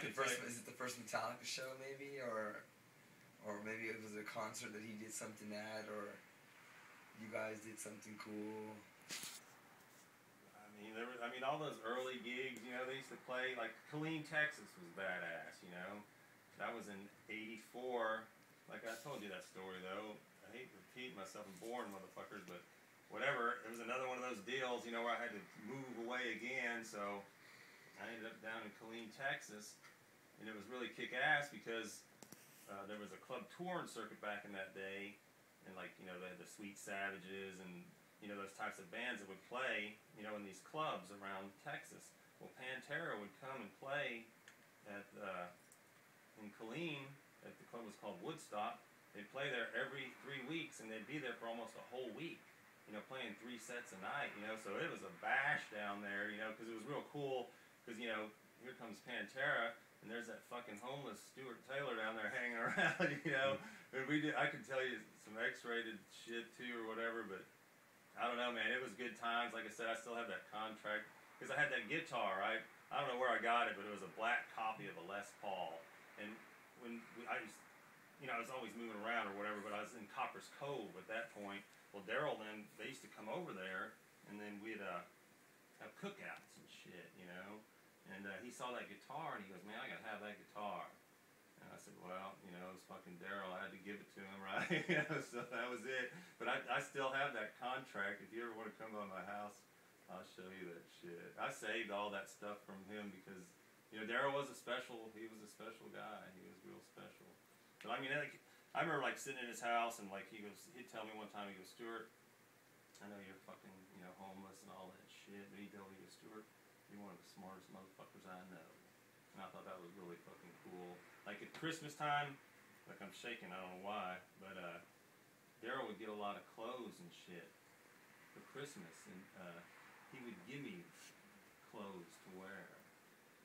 Is it the first Metallica show, maybe, or maybe it was a concert that he did something at, or you guys did something cool? I mean, all those early gigs, you know, they used to play, like, Killeen, Texas was badass, you know. That was in '84. Like, I told you that story, though. I hate repeating myself and boring motherfuckers, but whatever. It was another one of those deals, you know, where I had to move away again, so I ended up down in Killeen, Texas, and it was really kick-ass because there was a club touring circuit back in that day, and, like, you know, they had the Sweet Savages and, you know, those types of bands that would play, you know, in these clubs around Texas. Well, Pantera would come and play at in Killeen. At the club was called Woodstock. They'd play there every 3 weeks, and they'd be there for almost a whole week, you know, playing 3 sets a night, you know. So it was a bash down there, you know, because it was real cool. Because, you know, here comes Pantera, and there's that fucking homeless Stuart Taylor down there hanging around, you know. And I could tell you some X-rated shit too or whatever, but I don't know, man. It was good times. Like I said, I still have that contract because I had that guitar, right? I don't know where I got it, but it was a black copy of a Les Paul. And when I was always moving around or whatever, but I was in Copper's Cove at that point. Well, Daryl then, they used to come over there, and then we'd have cookouts and shit, you know. And he saw that guitar, and he goes, man, I gotta have that guitar. And I said, well, you know, it was fucking Daryl. I had to give it to him, right? You know, so that was it. But I still have that contract. If you ever want to come by my house, I'll show you that shit. I saved all that stuff from him because, you know, Daryl was he was a special guy. He was real special. But I mean, I remember like sitting in his house and like he'd tell me one time, he goes, Stuart, I know you're fucking, you know, homeless and all that shit. But he told me, Stuart, you're one of the smartest motherfuckers I know. And I thought that was really fucking cool. Like at Christmas time, like I'm shaking, I don't know why, but Daryl would get a lot of clothes and shit for Christmas, and he would give me clothes to wear,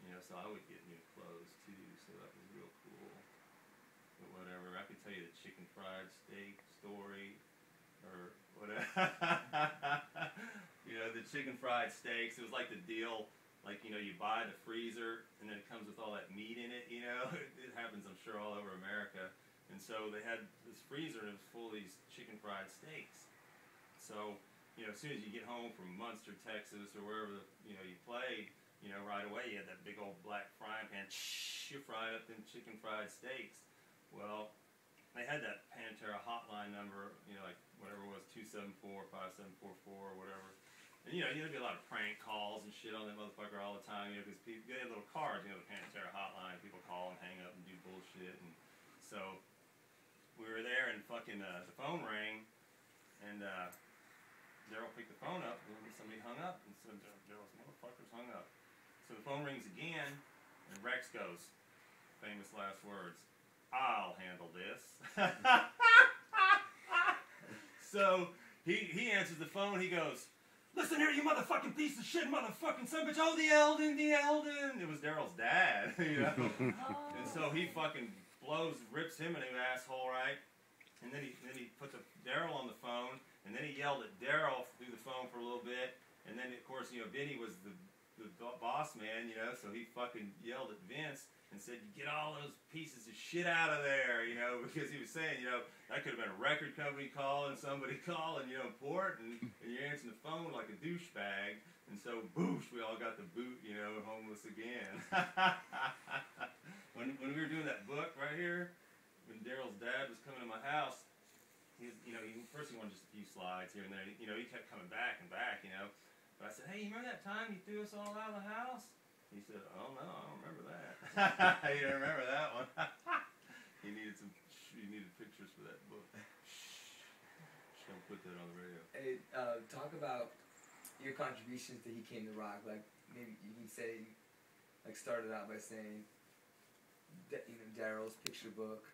you know, so I would get new clothes too, so that was real cool. But whatever, I could tell you the chicken fried steak story, or whatever. You know, the chicken fried steaks, it was like the deal. Like, you know, you buy the freezer, and then it comes with all that meat in it, you know? It happens, I'm sure, all over America. And so they had this freezer, and it was full of these chicken fried steaks. So, you know, as soon as you get home from Munster, Texas, or wherever, you know, you played, you know, right away you had that big old black frying pan, you're frying up them chicken fried steaks. Well, they had that Pantera hotline number, you know, like whatever it was, 274-5744 or whatever. And, you know, there'd be a lot of prank calls and shit on that motherfucker all the time, you know, because they had little cards, you know, the Pantera hotline, people call and hang up and do bullshit. And so we were there and fucking the phone rang, and Daryl picked the phone up, and somebody hung up, and so Daryl's motherfuckers hung up. So the phone rings again, and Rex goes, famous last words, I'll handle this. So he answers the phone, he goes, listen here, you motherfucking piece of shit, motherfucking son of a bitch, oh, the Eldon. It was Daryl's dad, you know. And so he fucking rips him a new asshole, right? And then he puts Daryl on the phone, and then he yelled at Daryl through the phone for a little bit, and then of course, you know, Vinny was the boss man, you know, so he fucking yelled at Vince and said, get all those pieces of shit out of there, you know, because he was saying, you know, that could have been a record company calling, somebody calling, you know, important, and you're answering the phone like a douchebag, and so, boosh, we all got the boot, you know, homeless again. When we were doing that book right here, when Daryl's dad was coming to my house, you know, first he wanted just a few slides here and there, you know, he kept coming back and back, you know, but I said, hey, you remember that time you threw us all out of the house? He said, oh no, I don't remember that. You don't remember that one. You needed pictures for that book. Just don't put that on the radio. Hey, talk about your contributions to He Came to Rock. Like, maybe you can say, like, started out by saying, you know, Daryl's picture book,